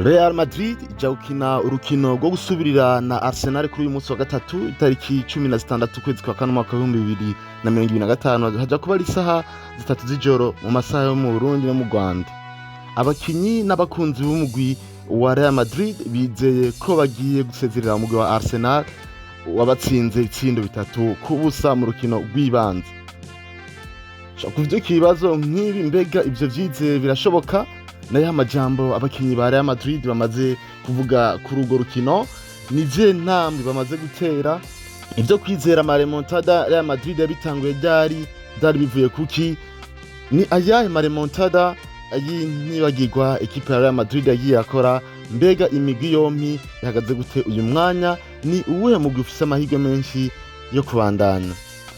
Real Madrid ija gukina urukino rwo gusubirira na Arsenal kuri uyu munsi wa gatatu itariki 16 ukwezi kwa kane mwaka wa 2025 haja kuba ari isaha 3 z'ijoro mu masaha yo mu Burundi no mu Rwanda. Abakinyi n'abakunzi b'umugwi wa Real Madrid bizeye ko bagiye gusezerera umugwi wa Arsenal wabatsinze itsindo bitatu kubusa mu rukino rw'ibanze. Kuvyo kibazo nk'ibi mbega ivyo vyizeye birashoboka? Nayo amajambo abakinyi ba Real Madrid bamaze kuvuga kuri urwo rukino nije ntambwe bamaze gutera ivyo kwizera maremontada Real Madrid yabitanguye byari bivuye kuki ni ayahe maremontada nibagirwa ekipe ya Real Madrid yagiye akora mbega imigwi yompi yahagaze gute uyu mwanya ni uwuhe mugwi ufise amahirwe menshi yo kubandana.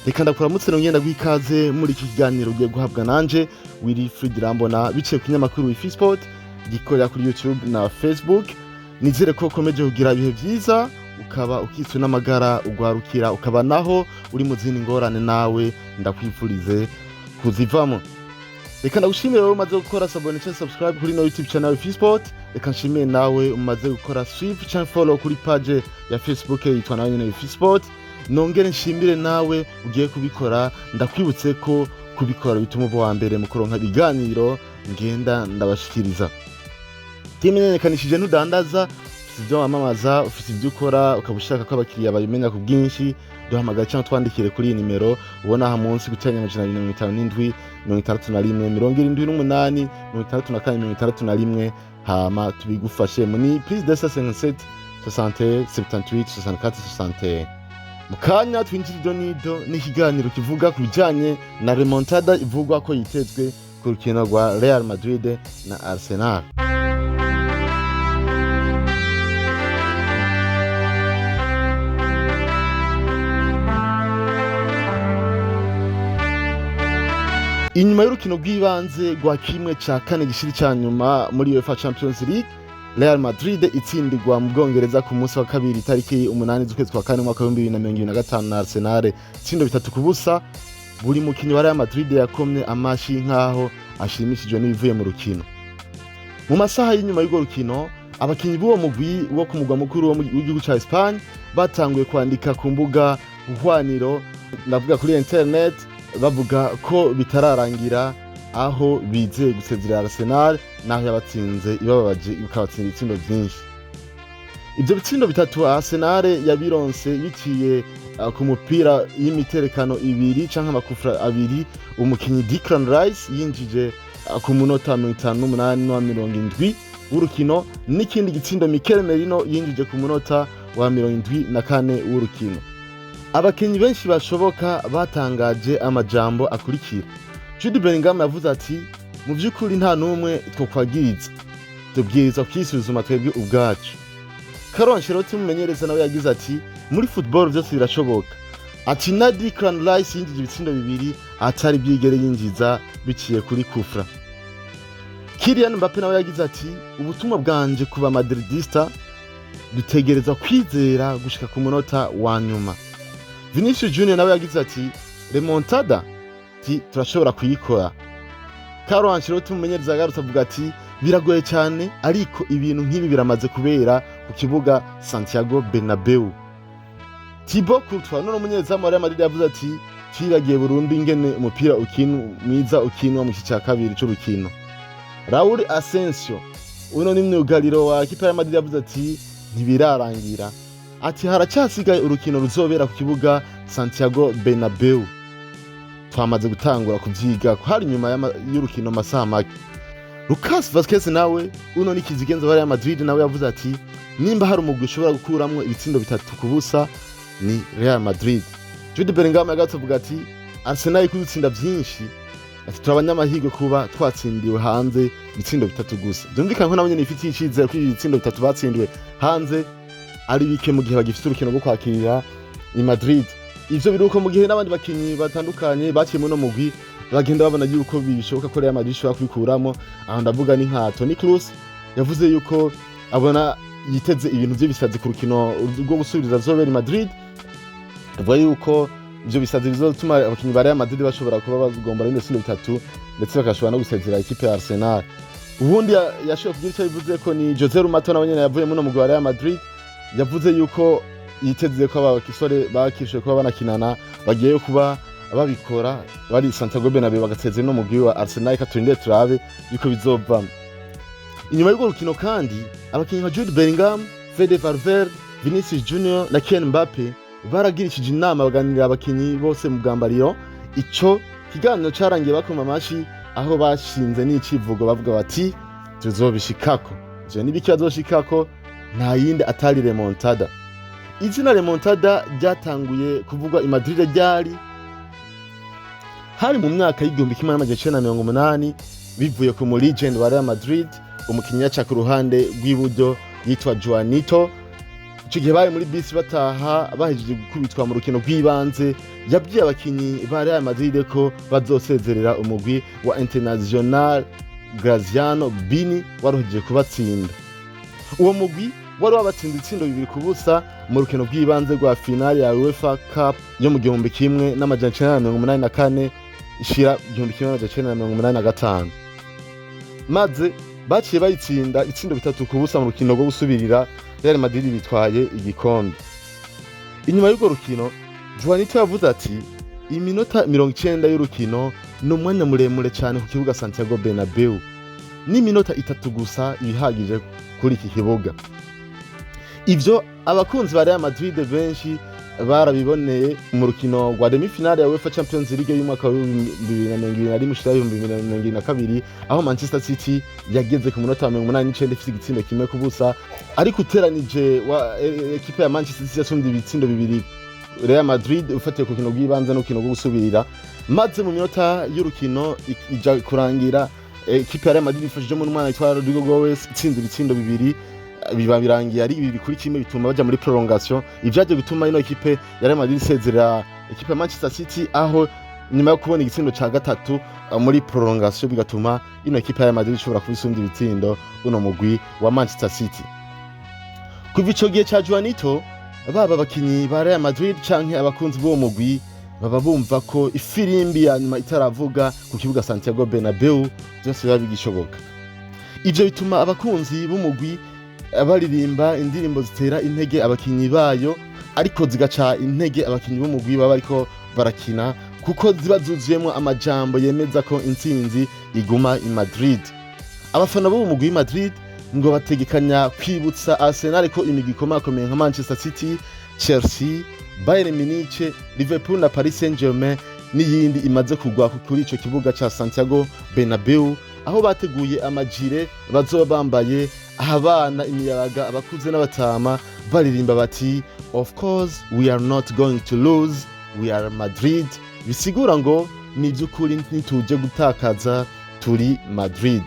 Reka ndakuramutse ngenda gwikaze muri iki kiganiro ugiye guhabwa nanje Wilfried Rambona biciye ku kinyamakuru Wifi Sport gikorera kuri YouTube na Facebook. Nizere ko ukomeje kugira ibihe vyiza ukaba ukitswe n'amagara ugwarukira ukaba naho uri mu zindi ngorane nawe ndakwifurize kuzivamo. Reka ndagushimire wowe umaze gukora subscribe kuri no YouTube channel Wifi Sport. Reka nshimire nawe umaze gukora swipe cyangwa follow kuri page ya Facebook yitwa nayo nyene Wifi Sport. Nongere nshimire nawe ugiye kubikora ndakwibutse ko kubikora bituma uba wa mbere mu kuronka ibiganiro ngenda ndabashikiriza. Timenyekanishije ntudandaza ufite wamamaza ufite ibyo ukora ukabushaka ko abakiriya babimenya ku bwinshi duhamagara cyangwa twandikire kuri iyi nimero ubona aha munsi gutanya 257 61 78 hama tubigufashe muri plus 257 60 78 64 61. Mukanya twinjira nido n'ikiganiro kivuga ku bijanye na remontada ivugwa ko yitezwe ku rukino rwa Real Madrid na Arsenal. Inyuma y'urukino rw'ibanze rwa kimwe ca kane gishiri ca nyuma muri UEFA Champions League, Real Madrid itsindirwa mu Bwongereza ku munsi wa kabiri tariki 8 z'ukwezi kwa kane mwaka wa 2025 na Arsenal itsindo bitatu kubusa. Buri mukinyi wa Real Madrid yakomye amashi nkaho ashimishijwe n'ibivuye mu rukino. Mu masaha y'inyuma y'urwo rukino abakinyi b'uwo mugwi wo ku mugwa mukuru w'igihugu ca Espagne batanguye kwandika ku mbuga uhwaniro ndavuga kuri internet bavuga ko bitararangira aho bizeye gusezerera Arsenal naho yabatsinze ibabaje ikabatsinda itsindo byinshi. Ibyo bitsindo bitatu Arsenal yabironse biciye ku mupira y'imiterekano ibiri canke amakufra abiri umukinyi Declan Rice yinjije ku munota 58 no 70 w'urukino n'ikindi gitsindo Mikel Merino yinjije ku munota wa 74 w'urukino. Abakinyi benshi bashoboka batangaje amajambo akurikira. Jude Bellingham yavuze ati mu by'ukuri nta numwe twokwagiriza tubwiriza kwisuzuma twebwe ubwacu. Carlo Ancelotti mumenyereza nawe yagize ati muri football byose birashoboka. Ati na Declan Rice yinjije ibitsindo bibiri atari byigere yinjiza biciye kuri kufra. Kylian Mbappe nawe yagize ati ubutumwa bwanje kuba Madridista dutegereza kwizera gushika ku munota wa nyuma. Vinicius Junior nawe yagize ati remontada turashobora kuyikora. Carlo Ancelotti mumenyereza agarutse avuga ati biragoye cyane ariko ibintu nk'ibi biramaze kubera ku kibuga Santiago Bernabeu. Thibaut Courtois none umunyezamu wa Real Madrid yavuze ati twibagiye burundu ingene umupira mwiza ukinwa mu cya kabiri cy'urukino. Raul Asensio uno ni myugariro wa ekipa ya Madrid yavuze ati ntibirarangira. Ati haracyasigaye urukino ruzobera ku kibuga Santiago Bernabeu. Twamaze gutangura kuvyiga ko hari nyuma y'urukino masaha make. Lucas Vazquez nawe uno nikizigenza wa Real Madrid nawe yavuze ati nimba hari umugwi ushobora gukuramwo ibitsindo bitatu kubusa ni Real Madrid. Jude Bellingham yagatse avuga ati Arsenal ikuzitsinda byinshi ati turabanyamahirwe kuba twatsindiwe hanze ibitsindo bitatu gusa. Byumvikana ko nabonye nifitiye icizere ko ibitsindo bitatu batsindiwe hanze ari bike mu gihe bagifite urukino rwo kwakirira i Madrid. Ivyo biruko mu gihe n'abandi bakinyi batandukanye bakiyemo no mugwi bagenda babona yuko bishoboka ko Real Madrid ishobora kubikuramo. Aho ndavuga ni nka Toni Kroos yavuze yuko abona yiteze ibintu byo bisazi ku rukino rwo gusubiriza zobera i Madrid. Avuga yuko ivyo bisazi bizotuma abakinyi ba Real Madrid bashobora kuba bagomba ibitsindo bitatu ndetse bakashobora no gusezera ikipe ya Arsenal. ubundi yashoboye kugira icyo bivuze ko ni Jose Rumato nawe nyene yavuye muri mugwi wa Real Madrid, yavuze yuko yiteze ko abakisore bakishije kuba banakinana bagiye kuba babikora bari Santiago Bernabeu bagateze no mugwi wa Arsenal, katurinde turabe yuko bizovamo. Inyuma y'urwo rukino kandi abakinyi nka Jude Bellingham, Fede Valverde, Vinicius Junior na Kylian Mbappe baragirishije inama baganirira abakinyi bose mu bwambariro. Ico kiganiro carangiye bakoma amashi, aho bashinze n'icivugo bavuga bati tuzobishikako. Je nibiki bazoshikako? Nta yindi atari remontada. Izina remontada ryatanguye kuvugwa i Madrid ryari hari mu myaka y'igihumbi kimwe n'amajana 1980 bivuye ku mu legend wa Real Madrid, umukinyi yaca ku ruhande rw'iburyo yitwa Juanito. Ico gihe bari muri bisi bataha bahejeje gukubitwa mu rukino rw'ibanze, yabwiye abakinyi ba Real Madrid ko bazosezerera umugwi wa Internacional Graziano Bini warohejeje kubatsinda. Uwo mugwi wari wabatsinda itsindo 2-0 mu rukino rw'ibanze rwa finale ya UEFA Cup yo mu 1984 ishira 1985, maze baciye bayitsinda itsindo 3-0 mu rukino rwo gusubirira Real Madrid bitwaye igikombe. Inyuma y'urwo rukino Juanito yavuze ati iminota 90 y'urukino n'umwanya muremure cyane ku kibuga Santiago Bernabeu, ni minota 3 gusa ibihagije kuri iki kibuga. Ivyo abakunzi ba Real Madrid benshi barabiboneye mu rukino rwa demi-finale ya UEFA Champions League y'umwaka wa 2021-2022, aho Manchester City yageze ku munota 89 ifite igitsindo 1-0, ariko uteranije wa ekipe ya Manchester City yatsinze ibitsindo 2 Real Madrid ufatiye ku rukino rw'ibanze n'urukino rwo gusubirira. Maze mu minota y'urukino ija kurangira ekipe ya Real Madrid ifashije mu mwana yitwa Rodrigo Goes itsinze ibitsindo 2 biba birangiye ari 2-1 bituma baja muri prolongation. Ivyaje gutuma ino ekipe ya Real Madrid isezera ekipe ya Manchester City, aho nyuma yo kubona igitsindo ca gatatu muri prolongation bigatuma ino ekipe ya Real Madrid ishobora kubisumba ibitsindo uno mugwi wa Manchester City. Kuva ico gihe ca Juanito, baba abakinyi ba Real Madrid canke abakunzi b'uwo mugwi baba bumva ko ifirimbi ya nyuma itaravuga ku kibuga Santiago Bernabeu byose biba bigishoboka. Ivyo bituma abakunzi b'umugwi baririmba indirimbo zitera intege abakinyi bayo, ariko zigaca intege abakinyi b'umugwi baba ariko barakina, kuko ziba zuzuyemwo amajambo yemeza ko intsinzi iguma i Madrid. Abafana b'umugwi i Madrid ngo bategekanya kwibutsa Arsenal ko imigwi ikomakomeye nka Manchester City, Chelsea, Bayern Munich, Liverpool na Paris Saint-Germain n'iyindi imaze kugwa kuri ico kibuga ca Santiago Bernabeu, aho bateguye amajire bazoba bambaye, abana, imiyabaga, abakuze n'abatama baririmba bati of course we are not going to lose, we are Madrid. Bisigura ngo ni by'ukuri ntituje gutakaza, turi Madrid.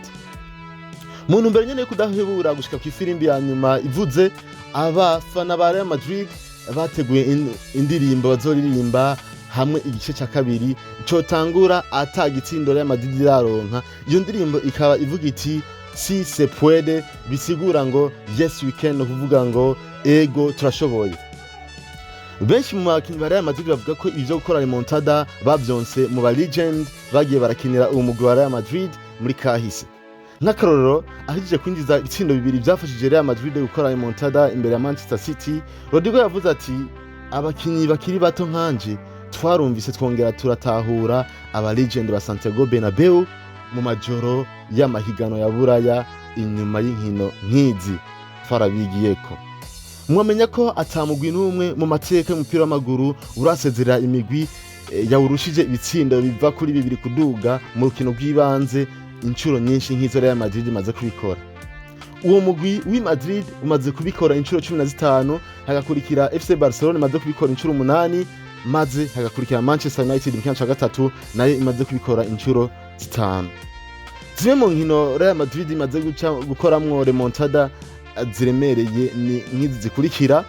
Mu ntumbero nyene yo kudahebura gushika ku ifirimbi ya nyuma ivuze, abafana ba Real Madrid bateguye indirimbo bazoririmba hamwe igice ca kabiri cotangura ata gitsindo Real Madrid iraronka. Iyo ndirimbo ikaba ivuga iti si se puede, bisigura ngo yes we can, kuvuga ngo ego turashoboye. Benshi mu bakinyi ba Real Madrid bavuga ko ivyo gukora remontada bavyonse mu ba legend bagiye barakinira uwo mugwi wa Real Madrid muri kahise. Nk'akarorero, ahije kwinjiza ibitsindo 2 byafashije Real Madrid gukora remontada imbere ya Manchester City, Rodrigo yavuze ati abakinyi bakiri bato nkanje twarumvise twongera turatahura aba legend ba Santiago Bernabeu mu majoro y'amahigano ya Buraya inyuma y'inkino nk'izi twarabigiyeko. Mwamenya ko atamugwi n'umwe mu mateka y'umupira w'amaguru urasezerera imigwi yawurushije ibitsindo biva kuri 2 kuduga mu rukino rw'ibanze inshuro nyinshi nk'izo Real Madrid imaze kubikora. Uwo mugwi w'i Madrid umaze kubikora inshuro 15, hagakurikira FC Barcelona imaze kubikora inshuro 8, maze hagakurikira Manchester United mu kibanza ca gatatu nayo imaze kubikora inshuro 5. Zimwe mu nkino Real Madrid imaze gukoramwo remontada ziremereye ni nk'izi zikurikira.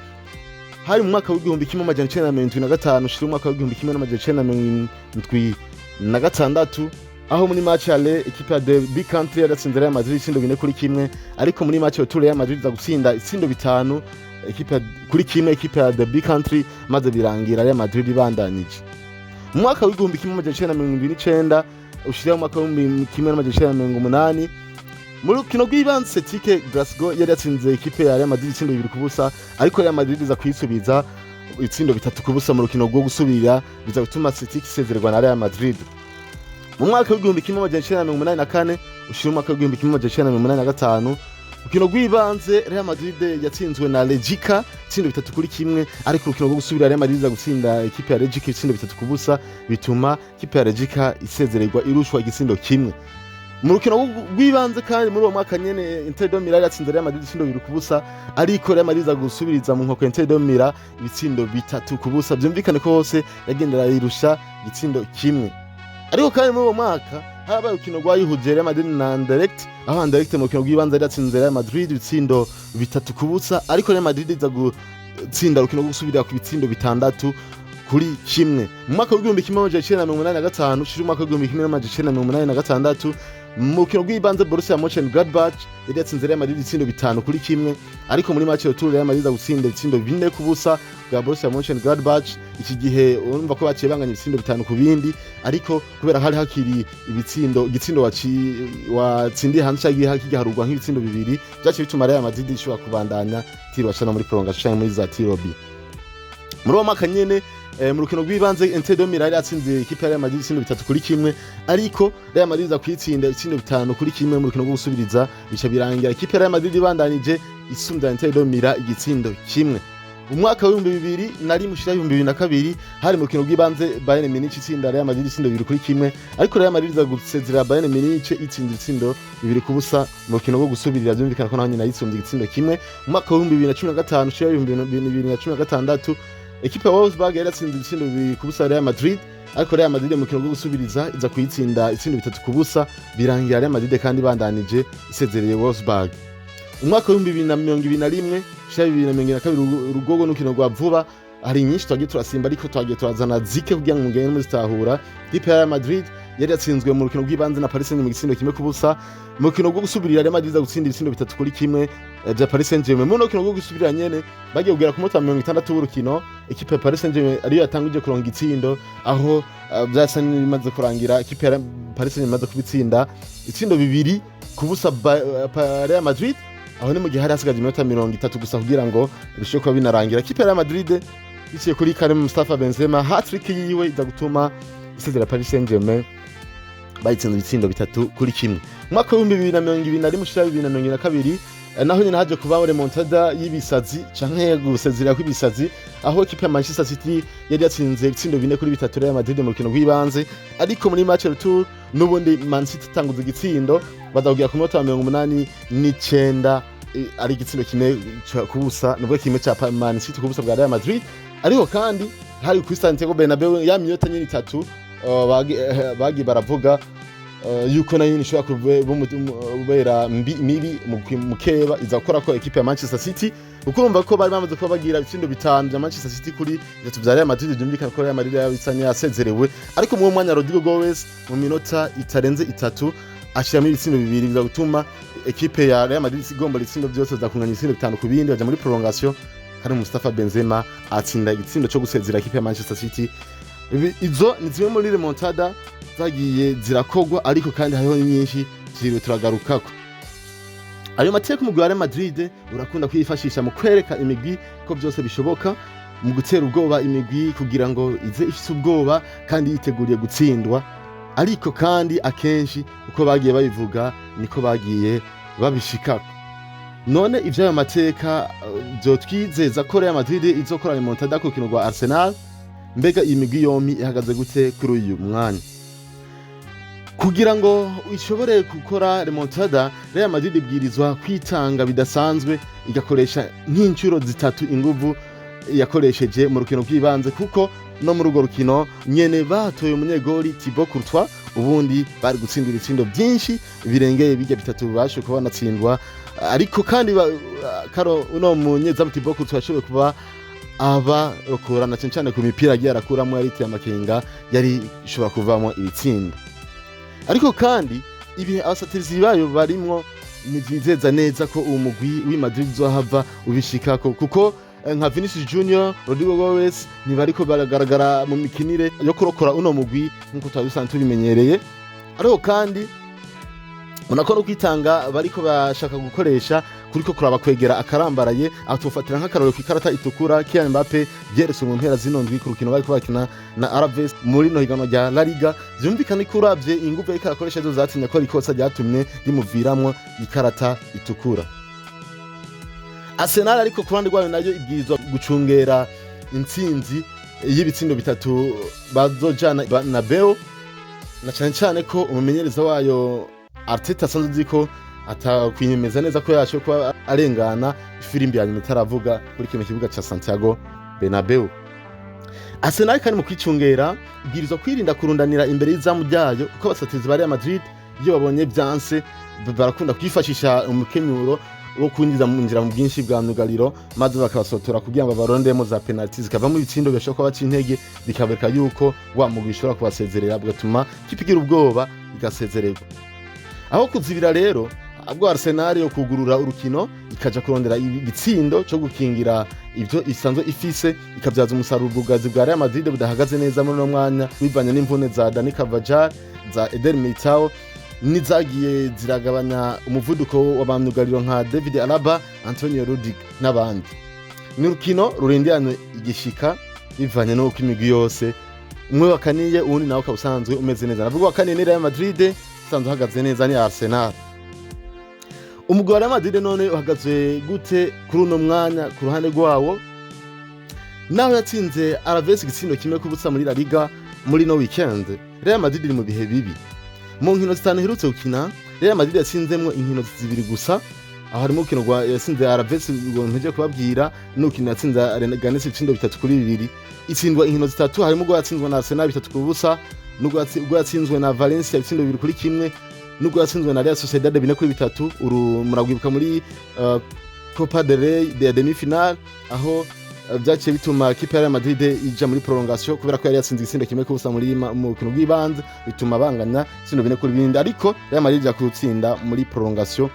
Hari mu mwaka w'igihumbi kimwe amajana 1975 ushira umwaka w'igihumbi kimwe n'amajana 1976, aho muri match ale equipe ya The Big Country yaratsinze Real Madrid 4-1, ariko muri match ya Real Madrid za gutsinda 5 equipe kuri kimwe equipe ya The Big Country, maze birangira Real Madrid ibandanije. Mu mwaka w'igihumbi kimwe amajana 1929 ushira umwaka w'igihumbi kimwe n'amajana 1980 mu rukino rw'ibanze Celtic Glasgow yari yatsinze ikipe ya Real Madrid itsindo 2-0 ariko Real Madrid iza kwisubiza itsindo 3-0 mu rukino rwo gusubira biza gutuma Celtic isezererwa na Real Madrid. Mu mwaka w'igihumbi kimwe amajana icenda na mirongo umunani na kane ushira umwaka w'igihumbi kimwe amajana icenda na mirongo umunani na gatanu urukino rw'ibanze Real Madrid yatsinzwe na Legica itsindo 3-1 ariko urukino rwo gusubira Real Madrid iza gutsinda ikipe ya Legica itsindo 3-0 bituma ikipe ya Legica isezererwa irushwa igitsindo kimwe. Mu rukino rw'ibanze kandi muri uwo mwaka nyene Inter de Milan yatsinze Real Madrid itsindo 2-0 ariko Real Madrid iza gusubiriza mu nkoko Inter de Milan ibitsindo 3-0 byumvikane ko hose yagendera irusha igitsindo kimwe. Ariko kandi muri uwo mwaka habaye urukino rwayihuje Real Madrid na Anderlecht aho Anderlecht mu rukino rw'ibanze yatsinze Real Madrid ibitsindo 3-0 ariko Real Madrid iza gutsinda urukino rwo gusubira ku bitsindo 6-1. Mu mwaka w'igihumbi kimwe amajana icenda na mirongo umunani na gatanu ushira umwaka w'igihumbi kimwe amajana icenda na mirongo umunani na gatandatu mu rukino rw'ibanze Borussia Mönchengladbach yari yatsinze Real Madrid ibitsindo 5-1 ariko muri match retour Real Madrid iza gutsinda ibitsindo 4-0 bwa Borussia Mönchengladbach. Iki gihe urumva ko baciye banganya ibitsindo 5 ku bindi ariko kubera hari hakiri igitsindo watsindiye hanze cyagiye hakigarurwa nk'ibitsindo 2 byaciye bituma Real Madrid ishobora kubandanya tiro bashana muri prolongation muri za tiro B. Muri uwo mwaka nyene mu rukino rw'ibanze Inter de Milan yatsinze ikipe ya Real Madrid itsindo 3-1 ariko Real Madrid iza kwitsinda itsindo 5-1 mu rukino rwo gusubiriza bica birangira ikipe ya Real Madrid ibandanije isumbya Inter de Milan igitsindo kimwe. Umwaka wa 2001 mushira 2002 hari mu rukino rw'ibanze Bayern Munich itsinda Real Madrid itsindo 2-1 ariko Real Madrid iza gusezera Bayern Munich itsinda itsindo 2-0 mu rukino rwo gusubirira byumvikana ko naho nyina yitsumbye igitsindo kimwe. Umwaka wa 2015 mushira 2016 ekipe ya Wolfsburg yari yatsinze ibitsindo 2-0 Real Madrid ariko Real Madrid mu rukino rwo gusubiriza iza kuyitsinda itsindo 3-0 birangira Real Madrid kandi bandanije isezereye Wolfsburg. Umwaka wa 2021 shira 2022 urugogo n'ukino rwa vuba hari nyinshi twagiye turasimba ariko twagiye turazana zike kugira ngo mugende muzitahura. Ikipe ya Real Madrid yari yatsinzwe mu rukino rw'ibanze na Paris Saint-Germain igitsindo 1-0 mu rukino rwo gusubirira Real Madrid iza gutsinda ibitsindo 3-1 bya Paris Saint-Germain. Mu rukino rwo gusubirira nyene bagiye kugera ku munota 60 w'urukino ikipe ya Paris Saint-Germain ariyo yatanguje kuronga igitsindo aho byasa n'ibimaze kurangira ikipe ya Paris Saint-Germain imaze kubitsinda itsindo 2-0 Real Madrid aho ni mu gihe hari hasigaje iminota 30 gusa kugira ngo birusheho kuba binarangira. Ikipe ya Real Madrid biciye kuri Karim Mustafa Benzema hat-trick yiwe iza gutuma isezera Paris Saint-Germain bayitsinze ibitsindo 3-1. Mwaka wa 2021 mushira 2022 naho nyine haje kuba remontada y'ibisazi canke gusezera kw'ibisazi aho ikipe ya Manchester City yari yatsinze ibitsindo 4-3 Real Madrid mu rukino rw'ibanze ariko muri match retour nubundi Man City itanguza igitsindo badahugira ku minota 89 ari igitsindo kimwe kubusa nubwo kimwe ca Man City kubusa bwa Real Madrid ariko kandi hari ku Santiago Bernabeu ya minota nyine 3 bagi baravuga yuko nayo nishobora kubera mibi mukeba iza gukora ko ekipe ya Manchester City kuko urumva ko bari bamaze kuba bagira ibitsindo 5 bya Manchester City kuri bitatu bya Real Madrid byumvikana ko Real Madrid yabitsanye yasezerewe ariko mu mwanya Rodrigo Goes mu minota itarenze 3 ashiramo ibitsindo 2 biza gutuma ekipe ya Real Madrid igomba ibitsindo byose za kunganya ibitsindo 5 ku bindi baje muri prolongation kandi Mustafa Benzema atsinda igitsindo cyo gusezera ekipe ya Manchester City. Izo ni zimwe muri remontada zagiye zirakogwa ariko kandi hariho nyinshi ziriwe turagarukako. Ayo mateka mu Real Madrid urakunda kwifashisha mu kwereka imigwi ko byose bishoboka mu gutera ubwoba imigwi kugira ngo ize ifite ubwoba kandi yiteguriye gutsindwa ariko kandi akenshi uko bagiye babivuga niko bagiye babishikako. None ivyo ayo mateka byo twizeza ko Real Madrid izokora remontada ku kino rwa Arsenal mbega imigwi yompi ihagaze gute kuri uyu mwanya kugira ngo ishobore gukora remontada Real Madrid ibwirizwa kwitanga bidasanzwe igakoresha nk'incuro 3 inguvu yakoresheje mu rukino rw'ibanze kuko no mu rugo rukino nyene batoye umunyegoli Thibaut Courtois ubundi bari gutsindira ibitsindo byinshi birengeye bijya 3 basho kuba natsindwa ariko kandi karo uno munyezamu Thibaut Courtois yashoboye kuba aba okorana cyane ku mipira agiye arakuramo yari amakenga yari ishobora kuvamo ibitsindo ariko kandi ibihe abasatirizi bayo barimwo nizeza neza ko uwo mugwi w'i Madrid zohava ubishikako kuko nka Vinicius Junior, Rodrigo Goes nibariko baragaragara mu mikinire yo kurokora uno mugwi nkuko twabisanzwe tubimenyereye ariko kandi Munako no kwitanga bariko bashaka gukoresha kuriko kuraba kwegera akarambaraye atufatira nk'akaroro k'ikarata itukura Kylian Mbappe byeretse mu mpera zinondwi ku rukino bariko bakina na Alaves muri no higanwa rya La Liga. Vyumvikana ko uravye inguvu yariko akoresha zo zatinya ko rikosa ryatumye rimuviramwo ikarata itukura. Arsenal ariko kurandi rwayo nayo ibwirizwa gucungera intsinzi y'ibitsindo bitatu bazojana na Beo, na cyane ko umumenyereza wayo Arteta asanzwe ziko atakwinyemeza neza ko yacho kuba arengana ifirimbi yanyuma itaravuga kuri kino kibuga ca Santiago Bernabeu. Arsenal kandi mu kwicungera ibwirizwa kwirinda kurundanira imbere y'izamu ryayo kuko abasatirizi ba Real Madrid iyo babonye byanse barakunda kwifashisha umukenyuro wo kunjiza mu nzira mu bwinshi bwa myugariro maze bakabasotora kugira ngo barondemo za penalty zikava mu bitsindo bishobora kuba bacintege bikabereka yuko wa mugwi ushobora kubasezerera bigatuma kipigira ubwoba igasezererwa. Aho kuzibira rero abwo Arsenal yo kugurura urukino ikaja kurondera ibitsindo cyo gukingira ivyo isanzwe ifise ikabyaza umusaruro ubwazi bwa Real Madrid budahagaze neza muri no mwanya bivanye n'imvune za Dani Carvajal za Eder Militao nizagiye ziragabanya umuvuduko w'abamyugariro nka David Alaba, Antonio Rudiger n'abandi. Ni rukino rurindiranye igishika bivanye no uko imigwi yose umwe wakaniye uwundi nawe kabusanzwe umeze neza. Navuga wakaniye ni Real Madrid sanzwe hagaze neza ni Arsenal. Umugwi wa Real Madrid none uhagaze gute kuri uno mwanya ku ruhande rwawo? Naho yatsinze Alaves igitsindo kimwe kubutsa muri La Liga muri no weekend, Real Madrid iri mu bihe bibi. Mu nkino zitanu herutse gukina Real Madrid yatsinzemwo inkino zibiri gusa, aho harimo ukino rwa yatsinze Alaves ngo nteje kubabwira n'ukino yatsinze Leganes itsindo 3-2, itsindwa inkino zitatu harimo ngo yatsinzwe na Arsenal 3-0, nubwo yatsinzwe na Valencia itsindo 2-1, nubwo yatsinzwe na Real Sociedad 4-3. Muragwibuka muri Copa del Rey de demi-finale aho byaciye bituma kipe ya Real Madrid ija muri prolongation kubera ko yari yatsinze itsindo kimwe kubusa muri mukino rw'ibanze bituma banganya itsindo 4-2, ariko Real Madrid ja kutsinda muri prolongation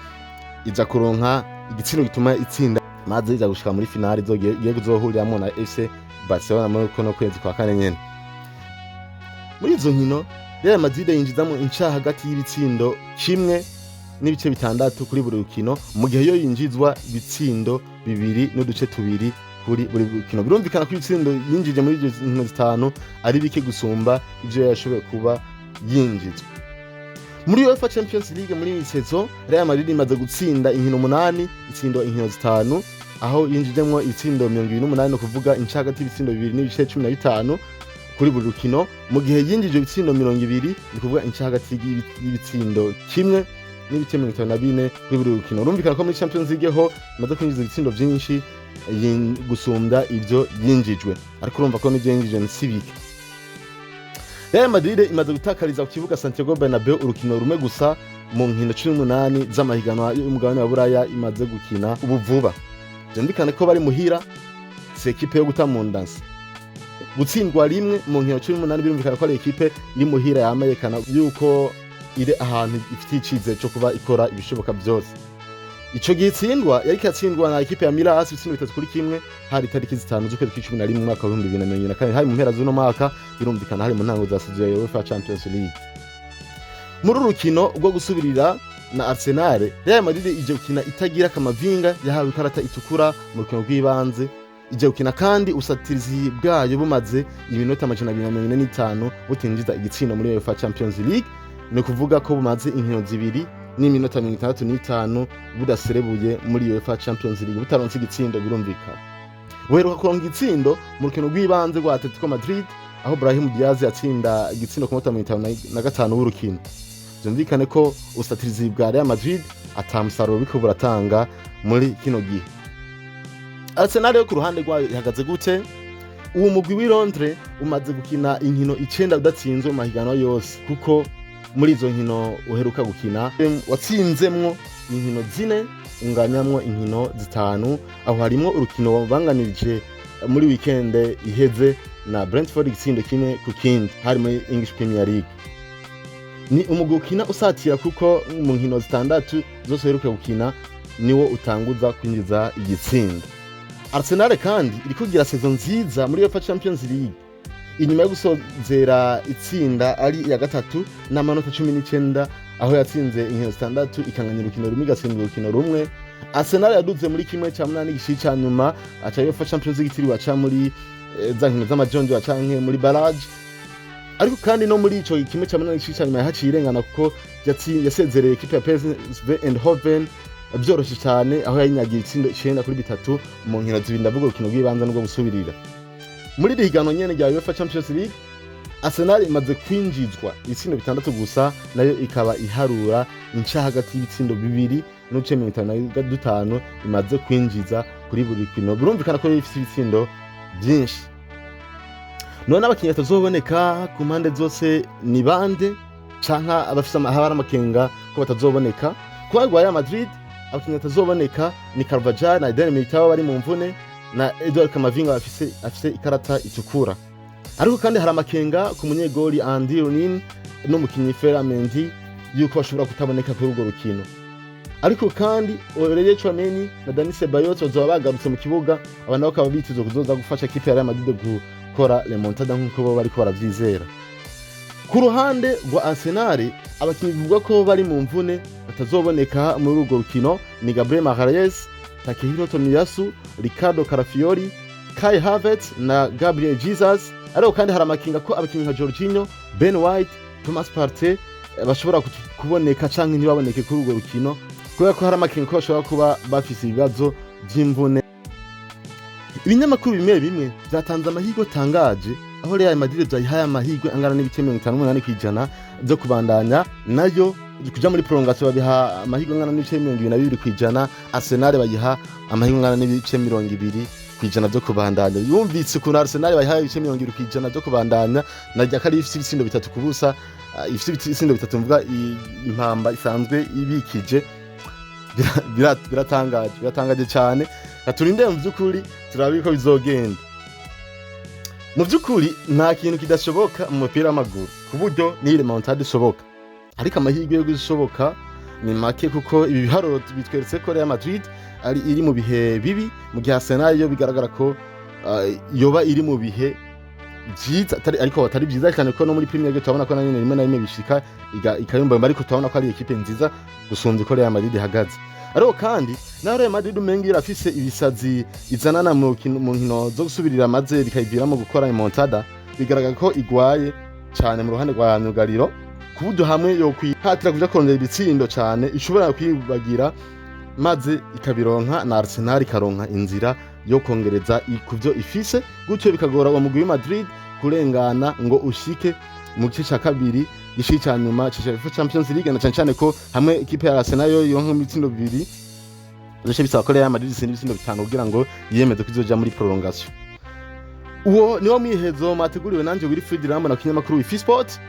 ija kuronka igitsindo gituma itsinda maze ija gushika muri finale izogiye kuzohuriramo na FC Barcelona muri kono kwezi kwa kane nyene. Muri izo nkino Real Madrid yinjizamo inca hagati y'ibitsindo kimwe n'ibice bitandatu kuri buri rukino, mu gihe yo yinjizwa bitsindo 2 n'uduce 2 kuri buri rukino. Birumvikana ko ibitsindo yinjije muri izo nkino zitanu ari bike gusumba ivyo yashoboye kuba yinjizwa. Muri UEFA Champions League muri iyi saison Real Madrid imaze gutsinda inkino 8 itsindo inkino 5, aho yinjijemwo itsindo 28 no kuvuga inca hagati y'ibitsindo 2 n'ibice 15 kuri buri rukino, mu gihe yinjije ibitsindo 20 ni kuvuga inca hagati y'ibitsindo kimwe n'ibice 54 kuri buri rukino. Urumvikana ko muri Champions League ho imaze kwinjiza ibitsindo byinshi gusumbya ivyo yinjijwe, ariko urumva ko n'ivyo yinjije ni sibike. Real Madrid imaze gutakariza ku kibuga Santiago Bernabeu urukino rumwe gusa mu nkino 18 z'amahiganwa y'umugabane wa Buraya imaze gukina ubu vuba. Byumvikane ko bari muhira se equipe yo gutamundasa gutsindwa rimwe mu nkino 18, birumvikana ko ari equipe iri muhira yamayekana yuko ire ahantu ifite icize cyo kuba ikora ibishoboka byose. Ico gitsindwa yari katsindwa na equipe ya Milan ibitsindo 3-1 hari tariki 5 z'ukwezi kwa 11 mu mwaka wa 2024, hari mu mpera z'uno mwaka, birumvikana hari mu ntango za saison ya UEFA Champions League. Muri rukino rwo gusubirira na Arsenal, Real Madrid ije gukina itagira kamavinga yahawe ikarata itukura mu rukino rw'ibanze, ije gukina kandi usatirizi bwayo bumaze iminota 245 butinjiza igitsindo muri UEFA Champions League, no kuvuga ko bumaze inkino zibiri n'iminota 65 budaserebuye muri UEFA Champions League butaronse igitsindo. Birumvikana weruka kuronka igitsindo mu rukino rw'ibanze rwa Atletico Madrid aho Brahim Diaz yatsinda igitsindo ku minota 55 w'urukino. Byumvikane ko usatirizi bwa Real Madrid atamusaruro biko buratanga muri kino gihe. Arsenal yo ku ruhande rwayo ihagaze gute? Uwo mugwi w'i Londres umaze gukina inkino 9 udatsinzwe mu mahiganwa yose, kuko muri izo nkino uheruka gukina watsinzemwo inkino 4 unganyamwo inkino 5, aho harimo urukino banganirije muri weekend iheze na Brentford igitsindo kimwe ku kindi hari muri English Premier League. Ni umugwi ukina usatira kuko mu nkino 6 zose uheruka gukina niwo utanguza kwinjiza igitsindo. Arsenal kandi iri kugira saison nziza muri UEFA Champions League. inyuma yo gusozera itsinda ari iya gatatu n'amanota 19 aho yatsinze inkino 6 ikanganya urukino rumwe igatsindwa urukino rumwe. Arsenal yaduze muri kimwe cya munani gishiri ca nyuma aca UEFA Champions League itiriwe aca muri za nkino z'amajonjo acanke muri barrage, ariko kandi no muri ico kimwe cya munani gishiri ca nyuma yahaciye irengana kuko yasezereye equipe ya PSV Eindhoven byoroshye cyane aho yinyagiye itsindo 9-3 mu nkino zibiri, ndavuga urukino rw'ibanza n'ubwo gusubirira. Muri higanwa nyene rya UEFA Champions League Arsenal imaze kwinjizwa ibitsindo 6 gusa, nayo ikaba iharura inca hagati y'ibitsindo 2 n'uce 55 imaze kwinjiza kuri buri kino. Burumvikana ko ifite ibitsindo byinshi. None abakinnyi batazoboneka ku mpande zose ni bande canka abafite amahara amakenga ko batazoboneka? Kwa Real Madrid abakinnyi batazoboneka ni Carvajal na Eden Militao bari mu mvune na Edouard Camavinga afise ikarata itukura. Ariko kandi hari amakenga ku munyegoli Andy Ronin n'umukinnyi Ferland Mendy yuko bashobora kutaboneka kuri urwo rukino. Ariko kandi Aurelien Tchouameni na Dani Ceballos bazoba bagarutse mu kibuga, abantu bakaba biteze kuzoza gufasha ikipe ya Real Madrid gukora remontada nk'uko bo bariko baravyizera. Ku ruhande rwa Arsenal abakinnyi bivugwa ko bari mu mvune batazoboneka muri urwo rukino ni Gabriel Magalhaes, Takehiro Tomiyasu, Ricardo Calafiori, Kai Havertz na Gabriel Jesus. Ariko kandi hari amakinga ko abakinnyi nka Jorginho, Ben White, Thomas Partey bashobora kuboneka canke ntibaboneke kuri urwo rukino, kubera ko hari amakinga ko bashobora kuba bafise ibibazo by'imvune. Ibinyamakuru bimwe byatanze amahirwe tangaje aho Real Madrid byayihaye amahirwe angana n'ibice 58% byo kubandanya, nayo kuja muri prolongation babiha amahirwe angana n'ibice 22%. Arsenal bayiha amahirwe angana n'ibice 20% byo kubandanya. Yumvitse ku Arsenal bayihaye ibice 20% byo kubandanya, najya kari ifite ibitsindo 3 kubusa, ifite ibitsindo 3 mvuga impamba isanzwe ibikije. Biratangaje cyane. Turinde mu byukuri turabiko bizogenda. Mu byukuri nta kintu kidashoboka mu mupira w'amaguru ku buryo ni remontada ishoboka, ariko amahirwe yo gushoboka ni make kuko ibi biharuro bitweretse ko Real Madrid ari iri mu bihe bibi, mu gihe Arsenal yo bigaragara ko yoba iri mu bihe byiza, ariko atari byiza cyane ko no muri Premier League tubona ko nanyine rimwe na rimwe bishika ikayumba, ariko tubona ko ari equipe nziza gusumvya ko Real Madrid ihagaze. Ariko kandi na Real Madrid umenga irafise ibisazi izanana mu nkino zo gusubirira maze bikayiviramo gukora remontada, bigaragara ko igwaye cyane mu ruhande rwa myugariro ku buryo hamwe yo kwihatira kuja kongera ibitsindo cyane ishobora kwibagira maze ikabironka na Arsenal ikaronka inzira yo kongereza ikuvyo ifise, gutyo bikagora wa mugwi Madrid kurengana ngo ushike mu gice cya kabiri gishiri cya nyuma cya Champions League, na cyane ko hamwe ikipe ya Arsenal yo yonka ibitsindo 2 zose bisaba ko Real Madrid isindi ibitsindo 5 kugira ngo yiyemeze kuzoja muri prolongation. Uwo niwo mwihezo mateguriwe nanje Wilfried Rambo na kinyamakuru wa Sport.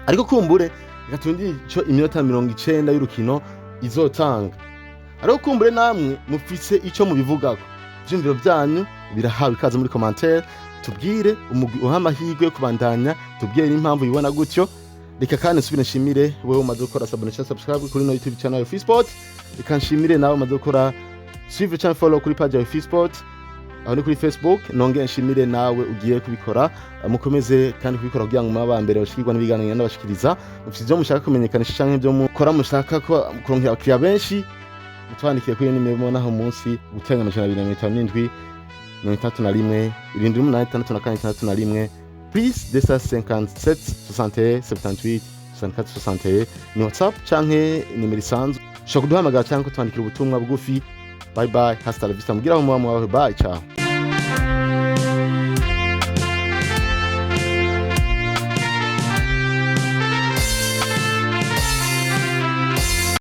Ariko kumbure gatundi ico iminota 90 y'urukino izotanga. Ariko kumbure namwe mufise ico mubivugako, byumviro byanyu birahawe ikaze muri commentaire, tubwire umugwi uhamahirwe yo kubandanya, tubwire impamvu yibona gutyo. Reka kandi nsubire nshimire wewe umaze gukora subscribe kuri no YouTube channel ya Sport. Reka nshimire nawe umaze gukora suivre channel follow kuri page ya Sport aho ni kuri Facebook. Nonge nshimire nawe ugiye kubikora, mukomeze kandi kubikora kugira ngo maba mbere bashikirwa n'ibiganiro n'abashikiriza. Mufite ibyo mushaka kumenyekanisha canke ibyo mukora mushaka ko kuronkera abakiriya benshi, mutwandikiye kuri nimero monaho munsi gutanga 257 31 78 plus 257 61 78 64 61 ni WhatsApp canke nimero isanzwe. Ushobora kuduhamagara canke kutwandikira ubutumwa bugufi. Bye bye, hasta la vista, mugira mu bye, ciao.